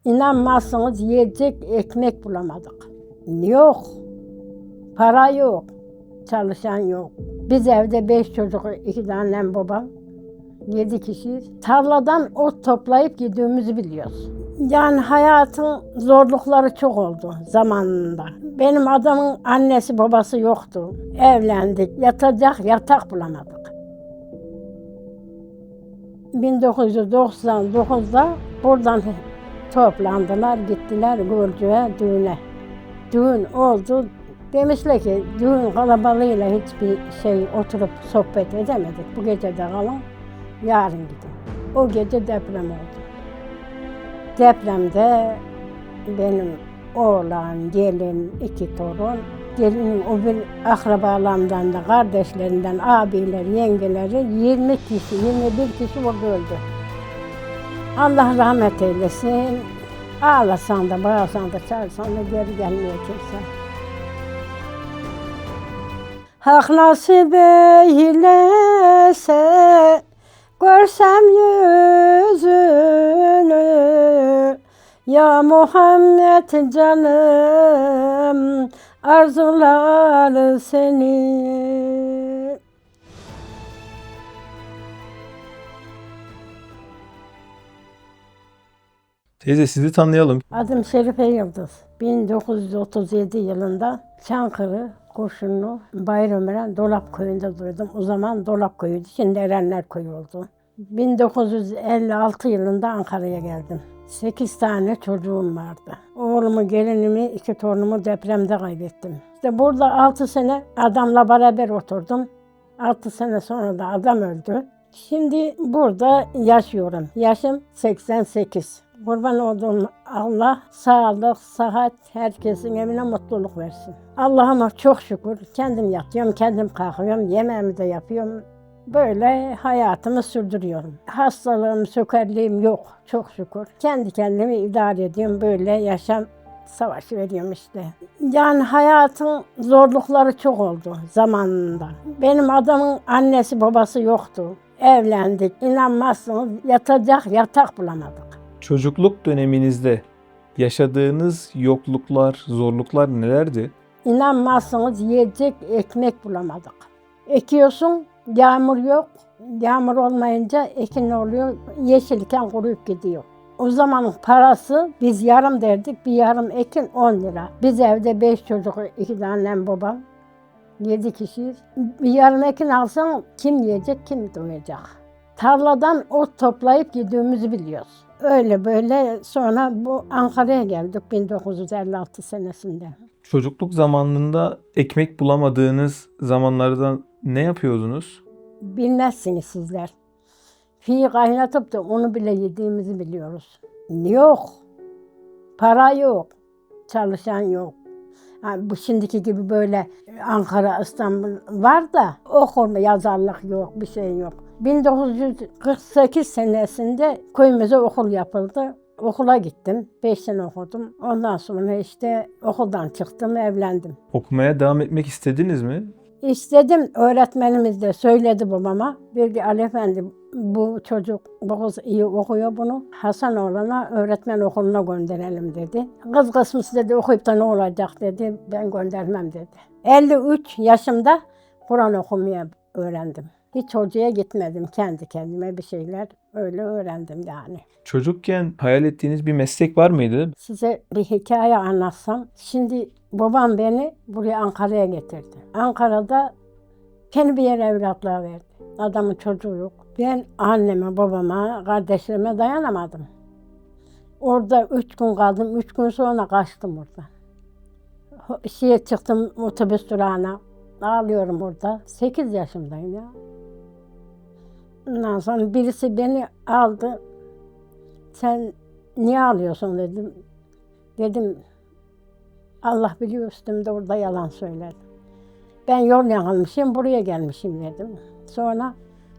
İnanmazsınız yiyecek ekmek bulamadık. Yok, para yok, çalışan yok. Biz evde 5 çocuk, 2 tane annem babam, 7 kişiyiz. Tarladan ot toplayıp yediğimizi biliyoruz. Yani hayatın zorlukları çok oldu zamanında. Benim adamın annesi babası yoktu. Evlendik, yatacak yatak bulamadık. 1999'da buradan toplandılar, gittiler Gölcük'e düğüne. Düğün oldu. Demişler ki düğün kalabalığıyla hiçbir şey oturup sohbet edemedik. Bu gece de kalın, yarın gidin. O gece deprem oldu. Depremde benim oğlan, gelin, 2 torun, gelinin o bir akrabalarımdan da, kardeşlerinden, abiler, yengeleri 20 kişi, 21 kişi orada öldü. Allah rahmet eylesin. Ağlasan da, bağırsan da, çağırsan da geri gelmiyor kimse. Hak nasip eylese, görsem yüzünü, ya Muhammed canım, arzular seni. Teyze sizi tanıyalım. Adım Şerife Yıldız. 1937 yılında Çankırı, Kurşunlu, Bayramören, Dolap Köyü'nde duydum. O zaman Dolap Köyü'ydü, şimdi Erenler Köyü oldu. 1956 yılında Ankara'ya geldim. 8 tane çocuğum vardı. Oğlumu, gelinimi, 2 torunumu depremde kaybettim. İşte burada 6 sene adamla beraber oturdum. 6 sene sonra da adam öldü. Şimdi burada yaşıyorum. Yaşım 88. Kurban olduğum Allah sağlık, sıhhat, herkesin evine mutluluk versin. Allah'ıma çok şükür. Kendim yatıyorum, kendim kalkıyorum, yemeğimi de yapıyorum. Böyle hayatımı sürdürüyorum. Hastalığım, sökerliğim yok çok şükür. Kendi kendimi idare ediyorum. Böyle yaşam savaşı veriyorum işte. Yani hayatın zorlukları çok oldu zamanında. Benim adamın annesi babası yoktu. Evlendik. İnanmazsınız yatacak yatak bulamadık. Çocukluk döneminizde yaşadığınız yokluklar, zorluklar nelerdi? İnanmazsınız yiyecek ekmek bulamadık. Ekiyorsun, yağmur yok. Yağmur olmayınca ekin oluyor, yeşilken kuruyup gidiyor. O zamanın parası, biz yarım derdik, bir yarım ekin 10 lira. Biz evde 5 çocuk, 2 tane annem babam, 7 kişiyiz. Bir yarım ekin alsan kim yiyecek, kim doyacak? Tarladan ot toplayıp yediğimizi biliyoruz. Öyle böyle sonra bu Ankara'ya geldik 1956 senesinde. Çocukluk zamanında ekmek bulamadığınız zamanlarda ne yapıyordunuz? Bilmezsiniz sizler. Fiyi kaynatıp da onu bile yediğimizi biliyoruz. Yok, para yok, çalışan yok. Yani bu şimdiki gibi böyle Ankara, İstanbul var da okul, yazarlık yok, bir şey yok. 1948 senesinde köyümüze okul yapıldı. Okula gittim, 5 sene okudum. Ondan sonra işte okuldan çıktım, evlendim. Okumaya devam etmek istediniz mi? İstedim, öğretmenimiz de söyledi babama. Bir Ali Efendi, bu çocuk bu kız iyi okuyor bunu. Hasanoğlu'na öğretmen okuluna gönderelim dedi. Kız kısmısı dedi okuyup da ne olacak dedi. Ben göndermem dedi. 53 yaşımda Kur'an okumaya öğrendim. Hiç hocaya gitmedim. Kendi kendime bir şeyler öyle öğrendim yani. Çocukken hayal ettiğiniz bir meslek var mıydı? Size bir hikaye anlatsam. Şimdi babam beni buraya Ankara'ya getirdi. Ankara'da beni bir yere evlatlığa verdi. Adamın çocuğu yok. Ben anneme, babama, kardeşlerime dayanamadım. Orada 3 gün kaldım. 3 gün sonra kaçtım oradan. Çıktım otobüs durağına. Ağlıyorum orada. 8 yaşımdayım ya. Ondan sonra birisi beni aldı. Sen niye ağlıyorsun dedim. Dedim Allah biliyor üstümde orada yalan söyledim. Ben yol yanılmışım, buraya gelmişim dedim. Sonra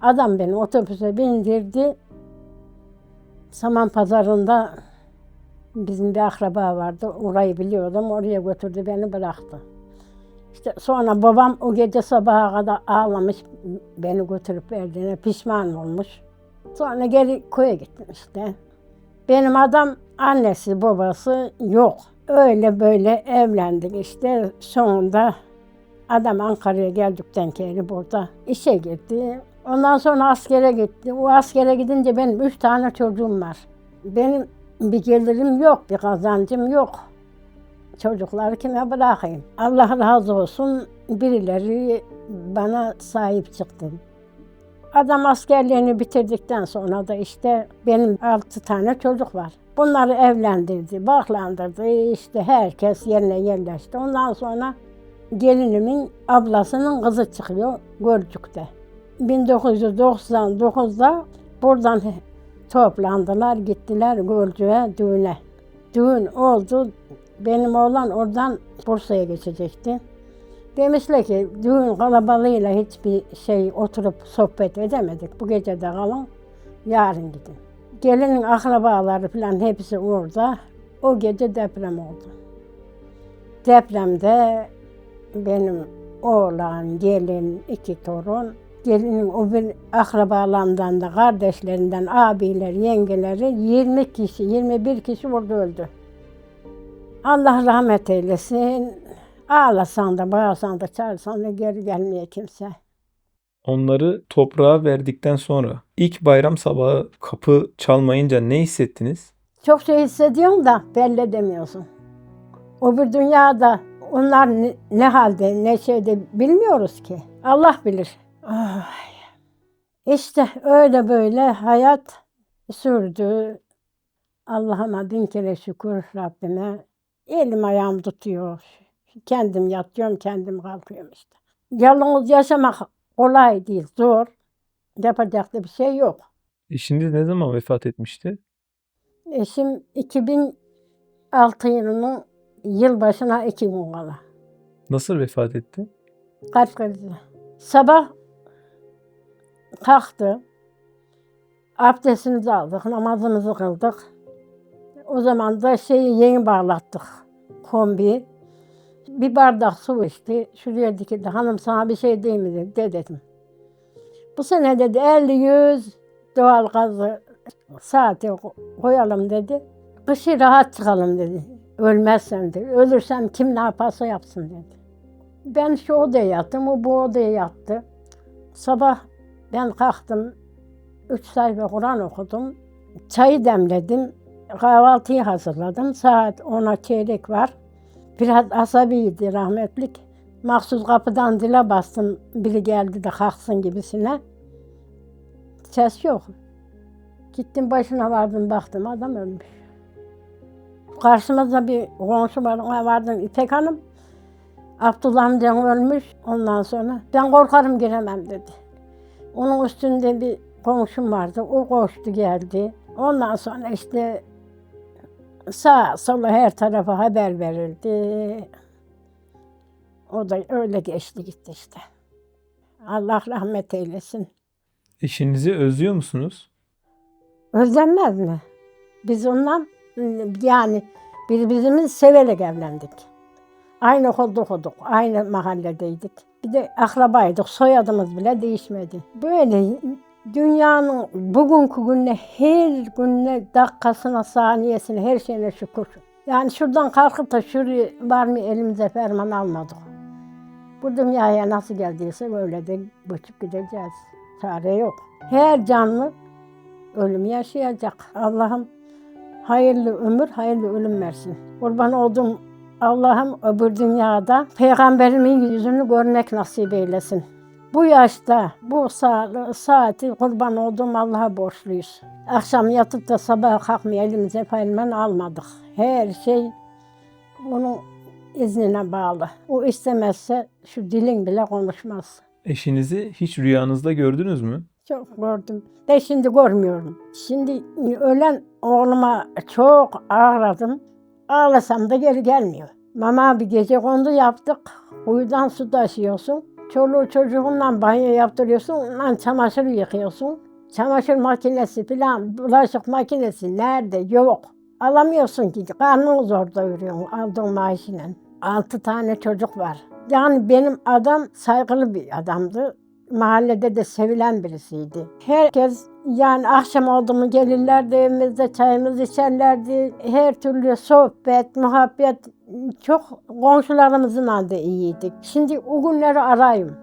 adam beni otobüse bindirdi. Saman Pazarı'nda bizim bir akraba vardı, orayı biliyordum. Oraya götürdü beni bıraktı. İşte sonra babam o gece sabaha kadar ağlamış, beni götürüp verdiğine pişman olmuş. Sonra geri köye gittim işte. Benim adam annesi babası yok. Öyle böyle evlendik işte. Sonunda adam Ankara'ya geldikten sonra burada işe gitti. Ondan sonra askere gitti. O askere gidince benim 3 tane çocuğum var. Benim bir gelirim yok, bir kazancım yok. Çocukları kime bırakayım? Allah razı olsun birileri bana sahip çıktı. Adam askerliğini bitirdikten sonra da işte benim 6 tane çocuk var. Bunları evlendirdi, baklandırdı, işte herkes yerine yerleşti. Ondan sonra gelinimin ablasının kızı çıkıyor Gölcük'te. 1999'da buradan toplandılar, gittiler Gölcük'e düğüne. Düğün oldu, benim oğlan oradan Bursa'ya geçecekti. Demişler ki düğün kalabalığıyla hiçbir oturup sohbet edemedik. Bu gece de kalın, yarın gidin. Gelinin akrabaları falan hepsi orada. O gece deprem oldu. Depremde benim oğlan, gelin, 2 torun, gelinin o bir akrabalarından da, kardeşlerinden, abiler, yengeleri 20 kişi, 21 kişi orada öldü. Allah rahmet eylesin. Ağlasan da, bağırsan da, çağırsan da geri gelmiyor kimse. Onları toprağa verdikten sonra ilk bayram sabahı kapı çalmayınca ne hissettiniz? Çok şey hissediyorsun da belli edemiyorsun. O bir dünyada onlar ne halde, ne şeyde bilmiyoruz ki. Allah bilir. Ay. İşte öyle böyle hayat sürdü. Allah'ıma bin kere şükür Rabbime. Elim ayağım tutuyor. Kendim yatıyorum, kendim kalkıyorum işte. Yalnız yaşamak kolay değil, zor. Yapacak da bir şey yok. Eşiniz ne zaman vefat etmişti? Eşim 2006 yılının yılbaşına 2 gün kala. Nasıl vefat etti? Kalp krizi. Sabah kalktı. Abdestimizi aldık, namazımızı kıldık. O zaman da yeni bağlattık kombiyi. Bir bardak su içti. Şuraya dikildi. Hanım sana bir şey değil mi dedi. Dedim. Bu sene dedi 50-100 doğal gazı saate koyalım dedi. Kışı rahat çıkalım dedi. Ölmezsem dedi. Ölürsem kim ne yaparsa yapsın dedi. Ben şu odaya yattım, o bu odaya yattı. Sabah ben kalktım. 3 sayfa Kur'an okudum. Çayı demledim. Kahvaltıyı hazırladım. Saat 10'a çeyrek var. Biraz asabiydi rahmetlik. Mahsus kapıdan dile bastım. Biri geldi de kalksın gibisine. Ses yok. Gittim başına vardım baktım adam ölmüş. Karşımızda bir komşu var, ona vardım İpek Hanım. Abdullah amcam ölmüş. Ondan sonra ben korkarım giremem dedi. Onun üstünde bir komşum vardı. O koştu geldi. Ondan sonra işte sağa sola her tarafa haber verildi. O da öyle geçti gitti işte. Allah rahmet eylesin. Eşinizi özlüyor musunuz? Özlenmez mi? Biz ondan yani birbirimizi severek evlendik. Aynı okulda okuduk, aynı mahalledeydik. Bir de akrabaydık, soyadımız bile değişmedi. Böyle dünyanın bugünkü gününe, her gününe, dakikasına, saniyesine, her şeyine şükür. Yani şuradan kalkıp da şuraya var mı elimize ferman almadık. Bu dünyaya nasıl geldiysek öyle de göçüp gideceğiz. Çare yok. Her canlı ölüm yaşayacak. Allah'ım hayırlı ömür, hayırlı ölüm versin. Kurban olduğum Allah'ım öbür dünyada Peygamberimin yüzünü görmek nasip eylesin. Bu yaşta, bu saati kurban olduğum Allah'a borçluyuz. Akşam yatıp da sabah kalkmaya elimize ferman almadık. Her şey onun iznine bağlı. O istemezse şu dilin bile konuşmaz. Eşinizi hiç rüyanızda gördünüz mü? Çok gördüm. De şimdi görmüyorum. Şimdi ölen oğluma çok ağladım. Ağlasam da geri gelmiyor. Mama bir gece kondu yaptık. Kuyudan su taşıyorsun. Çoluğu çocuğunla banyo yaptırıyorsun. Ondan çamaşır yıkıyorsun. Çamaşır makinesi falan, bulaşık makinesi nerede? Yok. Alamıyorsun ki. Karnını zor doyuruyorsun aldığın maaşıyla. 6 tane çocuk var. Yani benim adam saygılı bir adamdı. Mahallede de sevilen birisiydi. Herkes yani akşam oldu mu gelirlerdi evimizde çayımızı içerlerdi. Her türlü sohbet, muhabbet çok komşularımızla da iyiydik. Şimdi o günleri arayayım.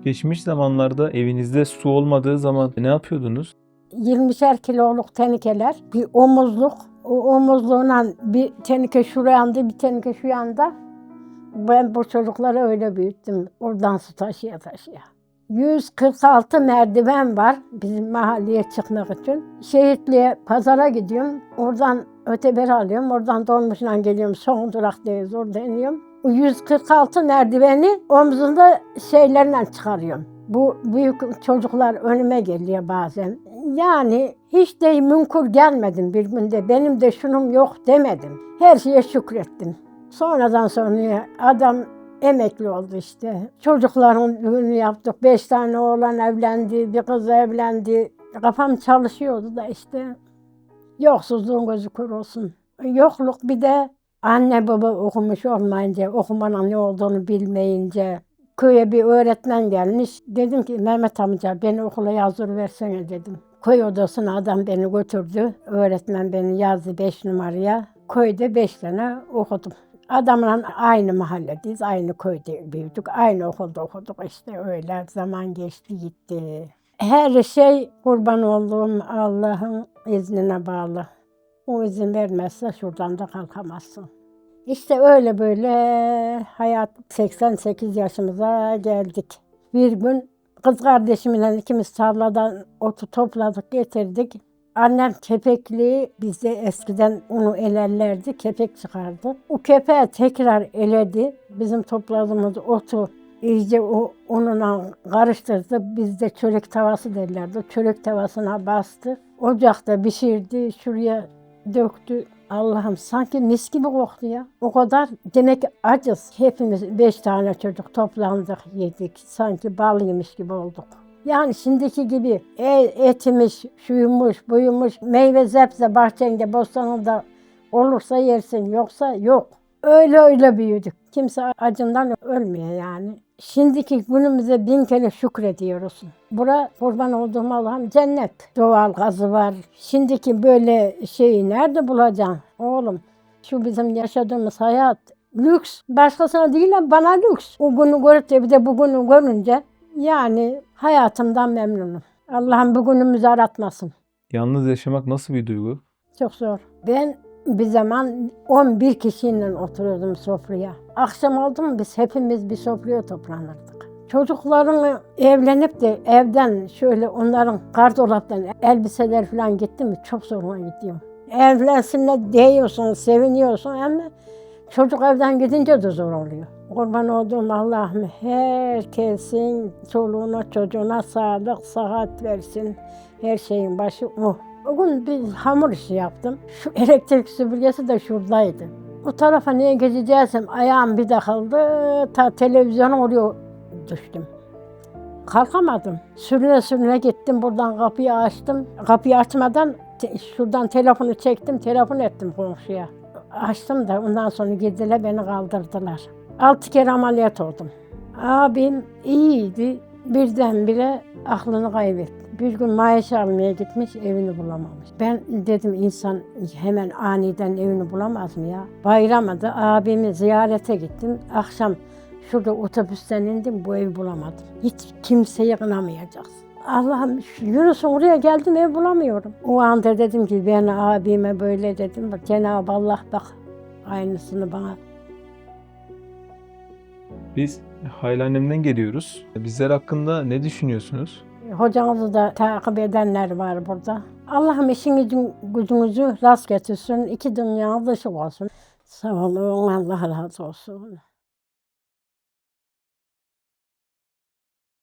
Geçmiş zamanlarda evinizde su olmadığı zaman ne yapıyordunuz? 20'şer kiloluk tenikeler, bir omuzluk. O omuzluğuna bir tenike şuraya yandı, bir tenike şu yanda. Ben bu çocukları öyle büyüttüm. Oradan su taşıya taşıya. 146 merdiven var bizim mahalleye çıkmak için. Şehitliğe pazara gidiyorum. Oradan öteberi alıyorum. Oradan dolmuşla geliyorum. Son duraktayız. Orada iniyorum. O 146 merdiveni omzunda şeylerle çıkarıyorum. Bu büyük çocuklar önüme geliyor bazen. Yani hiç de münkur gelmedim bir günde. Benim de şunum yok demedim. Her şeye şükrettim. Sonradan sonra adam emekli oldu işte. Çocukların düğünü yaptık. 5 tane oğlan evlendi, bir kız evlendi. Kafam çalışıyordu da işte. Yoksuzluğun gözü kör olsun. Yokluk bir de anne baba okumuş olmayınca, okumanın ne olduğunu bilmeyince. Köye bir öğretmen gelmiş. Dedim ki Mehmet amca beni okula yazdırıversene dedim. Köy odasına adam beni götürdü. Öğretmen beni yazdı 5 numaraya. Köyde 5 sene okudum. Adamla aynı mahalledeyiz, aynı köyde büyüdük, aynı okulda okuduk. İşte öyle zaman geçti gitti. Her şey kurban olduğum Allah'ın iznine bağlı. O izin vermezse şuradan da kalkamazsın. İşte öyle böyle hayat 88 yaşımıza geldik. Bir gün kız kardeşimle ikimiz tarladan otu topladık getirdik. Annem kepekliği bizde eskiden onu elerlerdi, kepek çıkardı. O kepeği tekrar eledi. Bizim topladığımız otu iyice onunla karıştırdı. Bizde çörek tavası derlerdi. Çörek tavasına bastı. Ocakta pişirdi, şuraya döktü. Allah'ım sanki mis gibi koktu ya. O kadar demek ki acız. Hepimiz 5 tane çocuk toplandık yedik. Sanki bal yemiş gibi olduk. Yani şimdiki gibi etmiş, şuymuş, buymuş, meyve zepse bahçende, bostanında olursa yersin, yoksa yok. Öyle büyüdük. Kimse acından ölmüyor yani. Şimdiki günümüze 1000 kere şükrediyoruz. Bura kurban olduğum Allah'ım cennet. Doğal gazı var. Şimdiki böyle şeyi nerede bulacaksın oğlum? Şu bizim yaşadığımız hayat lüks. Başkasına değil ama bana lüks. O günü görüp de bir de bugünü görünce yani hayatımdan memnunum. Allah'ım bugünümüzü aratmasın. Yalnız yaşamak nasıl bir duygu? Çok zor. Ben bir zaman 11 kişiyle oturuyordum sofraya. Akşam oldu mu biz hepimiz bir sofraya toplanırdık. Çocukların evlenip de evden şöyle onların gardıroptan elbiseler falan gitti mi çok zoruma gidiyor. Evlensinler diyorsun, seviniyorsun ama çocuk evden gidince de zor oluyor. Kurban olduğum Allah'ım herkesin çoluğuna çocuğuna sağlık, sıhhat versin. Her şeyin başı o. Bugün bir hamur işi yaptım. Şu elektrik süpürgesi de şuradaydı. O tarafa niye geçeceksem ayağım bir takıldı. Ta televizyona oraya düştüm. Kalkamadım. Sürüne gittim. Buradan kapıyı açtım. Kapıyı açmadan şuradan telefonu çektim. Telefon ettim komşuya. Açtım da ondan sonra girdiler beni kaldırdılar. 6 kere ameliyat oldum. Abim iyiydi. Birdenbire aklını kaybetti. Bir gün maaş almaya gitmiş, evini bulamamış. Ben dedim insan hemen aniden evini bulamaz mı ya? Bayramda abimi ziyarete gittim. Akşam şurada otobüsten indim, bu evi bulamadım. Hiç kimseyi kınamayacaksın. Allah'ım Yunus'un oraya geldim ev bulamıyorum. O anda dedim ki ben abime böyle dedim. Bak Cenab-ı Allah bak aynısını bana. Biz Haylannem'den geliyoruz. Bizler hakkında ne düşünüyorsunuz? Hocamızı da takip edenler var burada. Allah'ım işinizi gücünüzü rast getirsin. 2 dünyanız ışık olsun. Sağ olun, Allah razı olsun.